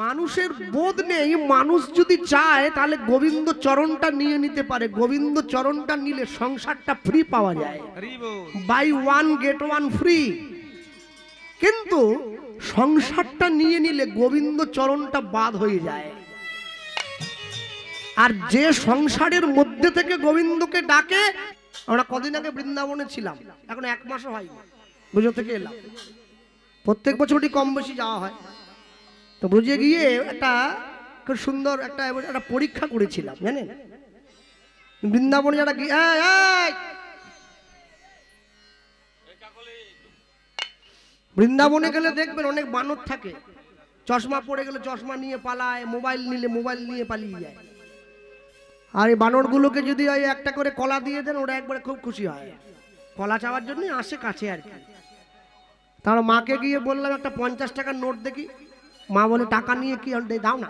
মানুষের বোধ নেই, মানুষ যদি চায় তাহলে গোবিন্দ চরণটা নিয়ে নিতে পারে। গোবিন্দ চরণটা নিলে সংসারটা ফ্রি পাওয়া যায়, buy one get one free. কিন্তু সংসারটা নিয়ে নিলে গোবিন্দ চরণটা বাদ হয়ে যায়। আর যে সংসারের মধ্যে থেকে গোবিন্দকে ডাকে, আমরা কদিন আগে বৃন্দাবনে ছিলাম, এখন 1 মাসও হয়নি, বুঝো থেকে এলাম। প্রত্যেক বছরই কম বেশি যাওয়া হয়। তো বুঝে গিয়ে একটা খুব সুন্দর একটা পরীক্ষা করেছিলাম, জানেন? বৃন্দাবনে যারা বৃন্দাবনে গেলে দেখবেন অনেক বানর থাকে, চশমা পড়ে গেলে চশমা নিয়ে পালায়, মোবাইল নিলে মোবাইল নিয়ে পালিয়ে যায়। আর এই বানরগুলোকে যদি ওই একটা করে কলা দিয়ে দেন, ওরা একবারে খুব খুশি হয়, কলা চাওয়ার জন্য আসে কাছে আর কি। তার মাকে গিয়ে বললাম একটা 50 টাকার নোট দেখি। মা বলে টাকা নিয়ে কি দাও না।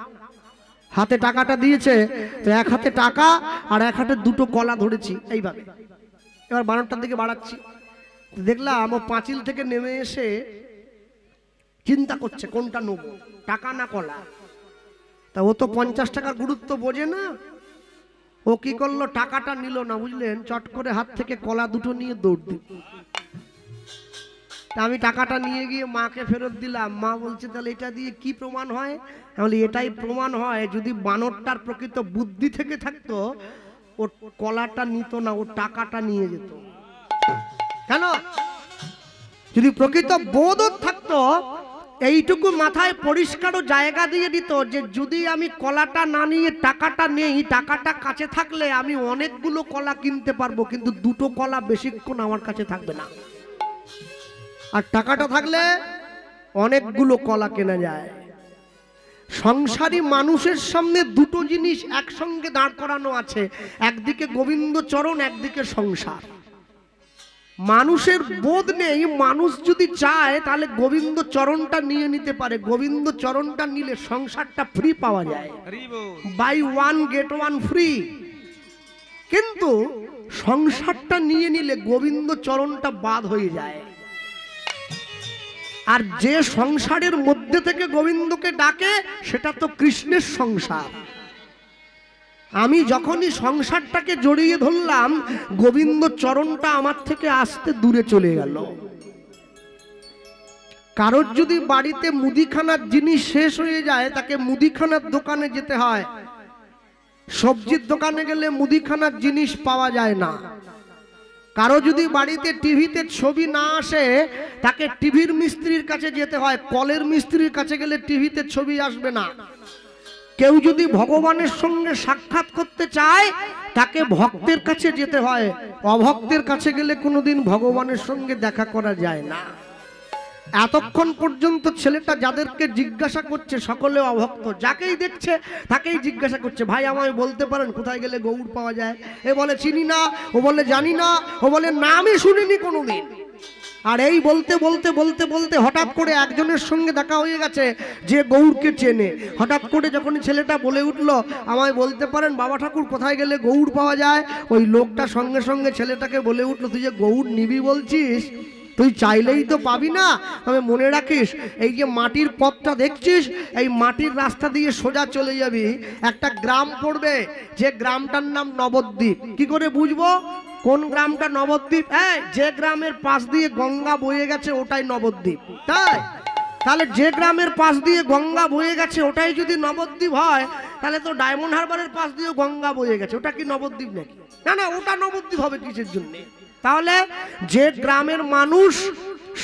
হাতে টাকাটা দিয়েছে, তো এক হাতে টাকা আর এক হাতে 2টো কলা ধরেছি এইভাবে। এবার বানরটার দিকে বাড়াচ্ছি, দেখলাম ও পাঁচিল থেকে নেমে এসে চিন্তা করছে কোনটা নেবো, টাকা না কলা। তা ও তো 50 টাকার গুরুত্ব বোঝে না। ও কি করলো, টাকাটা নিল না, বুঝলেন, চট করে হাত থেকে কলা 2টো নিয়ে দৌড় দিল। আমি টাকাটা নিয়ে গিয়ে মাকে ফেরত দিলাম। মা বলছে তাহলে এটা দিয়ে কি প্রমাণ হয়? তাহলে এটাই প্রমাণ হয়, যদি বানরটার প্রকৃত বুদ্ধি থেকে থাকতো ও কলাটা নিত না, ও টাকাটা নিয়ে যেত। কেন? যদি প্রকৃত বোধ থাকতো, এইটুকু মাথায় পরিষ্কারও জায়গা দিয়ে দিত যে যদি আমি কলাটা না নিয়ে টাকাটা নেই, টাকাটা কাছে থাকলে আমি অনেকগুলো কলা কিনতে পারবো, কিন্তু 2টো কলা বেশিক্ষণ আমার কাছে থাকবে না। আর টাকাটা থাকলে অনেকগুলো কলা কেনা যায়। সংসারী মানুষের সামনে 2টো জিনিস একসঙ্গে দাঁড় করানো আছে, একদিকে গোবিন্দ চরণ, একদিকে সংসার। মানুষের বোধ নেই, মানুষ যদি চায় তাহলে গোবিন্দ চরণটা নিয়ে নিতে পারে। গোবিন্দ চরণটা নিলে সংসারটা ফ্রি পাওয়া যায়, buy one get one free. কিন্তু সংসারটা নিয়ে নিলে গোবিন্দ চরণটা বাদ হয়ে যায়। আর যে সংসারের মধ্যে থেকে গোবিন্দকে ডাকে, সেটা তো কৃষ্ণের সংসার। আমি যখনই সংসারটাকে জড়িয়ে ধরলাম, গোবিন্দ চরণটা আমার থেকে আস্তে দূরে চলে গেল। কারোর যদি বাড়িতে মুদিখানার জিনিস শেষ হয়ে যায়, তাকে মুদিখানার দোকানে যেতে হয়। সবজির দোকানে গেলে মুদিখানার জিনিস পাওয়া যায় না। কারো যদি বাড়িতে টিভিতে ছবি না আসে, তাকে টিভির মিস্ত্রির কাছে যেতে হয়। কলের মিস্ত্রির কাছে গেলে টিভিতে ছবি আসবে না। কেউ যদি ভগবানের সঙ্গে সাক্ষাৎ করতে চায়, তাকে ভক্তের কাছে যেতে হয়। অভক্তের কাছে গেলে কোনোদিন ভগবানের সঙ্গে দেখা করা যায় না। এতক্ষণ পর্যন্ত ছেলেটা যাদেরকে জিজ্ঞাসা করছে সকলে অভক্ত। যাকেই দেখছে তাকেই জিজ্ঞাসা করছে, ভাই আমায় বলতে পারেন কোথায় গেলে গৌড় পাওয়া যায়? এ বলে চিনি না, ও বলে জানি না, ও বলে নামই শুনিনি কোনোদিন। আর এই বলতে বলতে বলতে বলতে হঠাৎ করে একজনের সঙ্গে দেখা হয়ে গেছে যে গৌড়কে চেনে। হঠাৎ করে যখন ছেলেটা বলে উঠলো, আমায় বলতে পারেন বাবা ঠাকুর কোথায় গেলে গৌড় পাওয়া যায়? ওই লোকটা সঙ্গে সঙ্গে ছেলেটাকে বলে উঠলো, তুই যে গৌড় নিবি বলছিস, তুই চাইলেই তো পাবি না। তবে মনে রাখিস, এই যে মাটির পথটা দেখছিস, এই মাটির রাস্তা দিয়ে সোজা চলে যাবি, একটা গ্রাম পড়বে, যে গ্রামটার নাম নবদ্বীপ। কি করে বুঝবো কোন গ্রামটা নবদ্বীপ? যে গ্রামের পাশ দিয়ে গঙ্গা বয়ে গেছে ওটাই নবদ্বীপ। তাই তাহলে যে গ্রামের পাশ দিয়ে গঙ্গা বয়ে গেছে ওটাই যদি নবদ্বীপ হয়, তাহলে তো ডায়মন্ড হারবারের পাশ দিয়ে গঙ্গা বয়ে গেছে, ওটা কি নবদ্বীপ নাকি? না না, ওটা নবদ্বীপ হবে কিসের জন্য? তাহলে যে গ্রামের মানুষ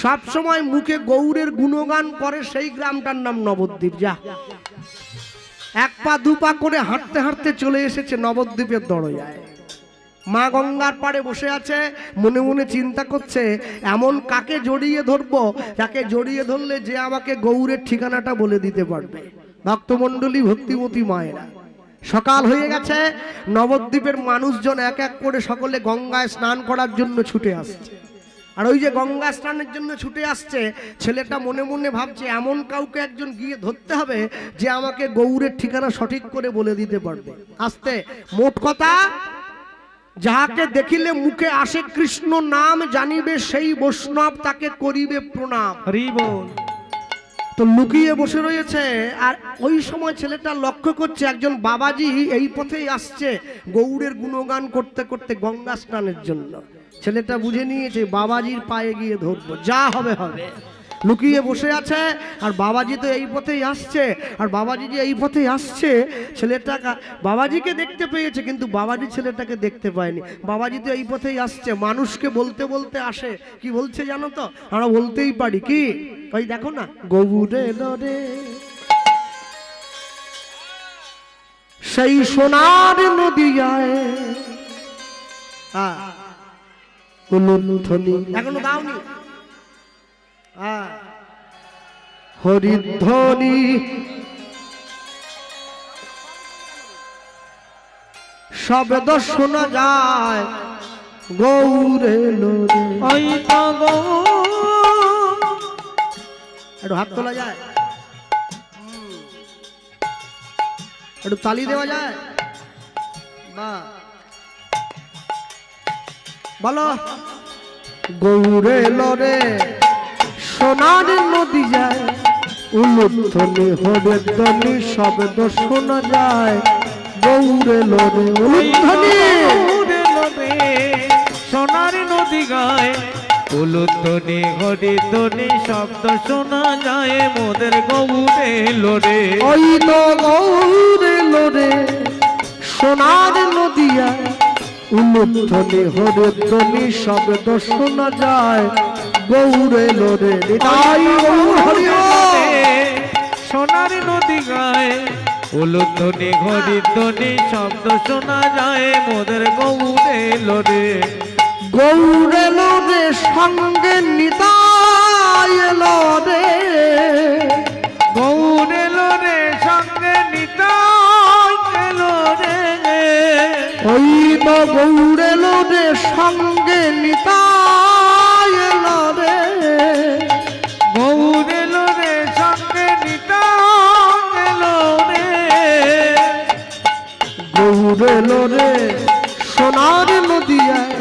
সব সময় মুখে গৌড়ের গুণগান করে, সেই গ্রামটার নাম নবদ্বীপ। যা 1 পা 2 পা করে হাঁটতে হাঁটতে চলে এসেছে নবদ্বীপের দরজায়। মা গঙ্গার পাড়ে বসে আছে, মনে মনে চিন্তা করছে এমন কাকে জড়িয়ে ধরবো, যাকে জড়িয়ে ধরলে যে আমাকে গৌড়ের ঠিকানাটা বলে দিতে পারবে। ভক্তমণ্ডলী, ভক্তিমতী মায়েরা, সকাল হয়ে গেছে। নবদ্বীপের মানুষজন এক এক করে সকলে গঙ্গায় স্নান করার জন্য ছুটে আসছে। আর ওই যে গঙ্গা স্নানের জন্য ছুটে আসছে, ছেলেটা মনে মনে ভাবছে এমন কাউকে একজন গিয়ে ধরতে হবে যে আমাকে গৌড়ের ঠিকানা সঠিক করে বলে দিতে পারবে। আসতে মোট কথা, যাহাকে দেখিলে মুখে আসে কৃষ্ণ নাম, জানিবে সেই বৈষ্ণব, তাকে করিবে প্রণাম। হরি বল। তো লুকিয়ে বসে রয়েছে। আর ওই সময় ছেলেটা লক্ষ্য করছে একজন বাবাজি এই পথেই আসছে গৌড়ের গুণগান করতে করতে গঙ্গা স্নানের জন্য। ছেলেটা বুঝে নিয়েছে বাবাজির পায়ে গিয়ে ধরবো, যা হবে হবে। লুকিয়ে বসে আছে আর বাবাজি তো এই পথেই আসছে। আর বাবাজি যে এই পথেই আসছে, ছেলেটা বাবাজিকে দেখতে পেয়েছে কিন্তু বাবাজি ছেলেটাকে দেখতে পায়নি। বাবাজি তো এই পথেই আসছে, মানুষকে বলতে বলতে আসে। কি বলছে জানো তো? আমরা বলতেই পারি কি, ওই দেখো না, গৌড়ে রে সেই সোনার নদিয়ায় এখনো দাওনি হরিধ্বনি শব্দ শোনা যায় গৌরে লোরে। একটু হাত তোলা যায়, একটু তালি দেওয়া যায়, বা বলো গৌরে লোরে সোনার নদী যায় উলুধ্বনি হরিধ্বনি শব্দ শোনা যায় গৌরে লোরে। উলুধ্বনি সোনার নদী গায় উলুধ্বনি হরিধ্বনি শব্দ শোনা যায় মোদের গৌরে লোরে। ওই তো গৌরে লোরে সোনার নদিয়া উলুধ্বনি হরিধ্বনি শব্দ শোনা যায় গৌরে লোরে। নিতাই গৌর হরি সোনার নদী গায় উলুধ্বনি হরিধ্বনি শব্দ শোনা যায় মোদের গৌরে লোরে। গৌরে লোরে সঙ্গে নিতাই লোরে। গৌরে লোরে সঙ্গে নিতাই লোরে। ওই তো গৌরে লোরে সঙ্গে নিতাই লোরে। গৌরে লোরে সঙ্গে নিতাই লোরে। গৌরে লোরে সোনার নদিয়ায়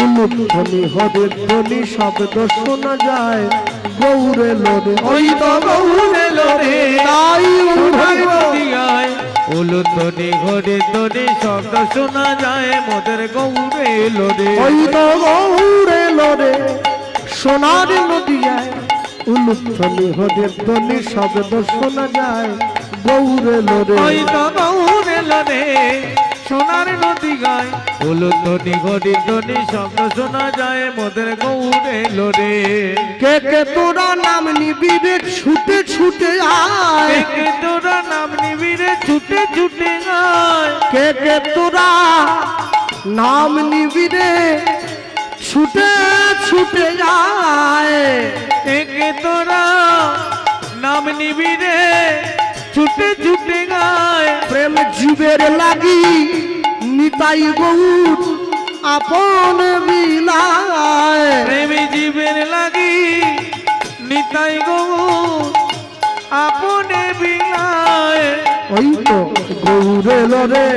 উলুধ্বনি হরিধ্বনি শব্দ শোনা যায় গৌরে লোরে। ওই তো গৌরে লোরে তাই নদিয়ায় উলুধ্বনি হরিধ্বনি শব্দ শোনা যায় মোদের গৌরে লোরে। ওই তো গৌরে লোরে সোনার নদিয়ায় উলুধ্বনি হরিধ্বনি শব্দ শোনা যায় গৌরে লোরে। ওই তো গৌরে লোরে সোনার নদী গায় উলুধ্বনি হরিধ্বনি শব্দ শোনা যায় মোদের গৌরে লোরে। কে কে তোরা নাম নিবি রে ছুটে ছুটে আয়। কে কে তোরা নাম নিবি রে ছুটে ছুটে আয়। কে কে তোরা নাম নিবি রে ছুটে ছুটে যায়। কে কে তোরা নাম নিবি রে ছুটে ছুটে গায়। প্রেম জীবের লাগি নিতাই গৌর আপন বিলায়। প্রেম জীবের লাগি নিতাই গৌর আপনে বিলায়। ওই তো গৌরে লোরে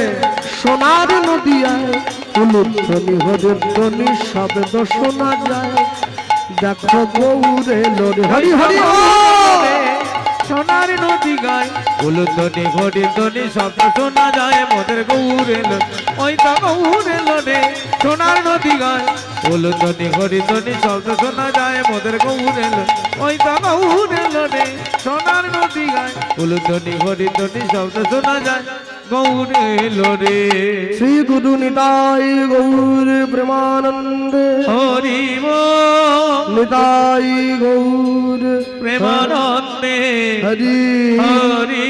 সোনার নদিয়ায় উলুধ্বনি হরিধ্বনি শব্দ শোনা যায় দেখো গৌরে লোরে। হরি হরি সোনার নদী গায় উলুধ্বনি হরিধ্বনি শব্দ শোনা যায় মোদের গৌরে লোরে। ওই তো গৌরে লোরে সোনার নদী গায় উলুধ্বনি হরিধ্বনি শব্দ শোনা যায় মোদের গৌরে লোরে। ওই তো গৌরে লোরে সোনার নদী গায় উলুধ্বনি হরিধ্বনি শব্দ শোনা যায় গৌরে লোরে। শ্রী গুরু নিতাই গৌর প্রেমানন্দ হরি নিতাই গৌর প্রেমানন্দে হরি হরি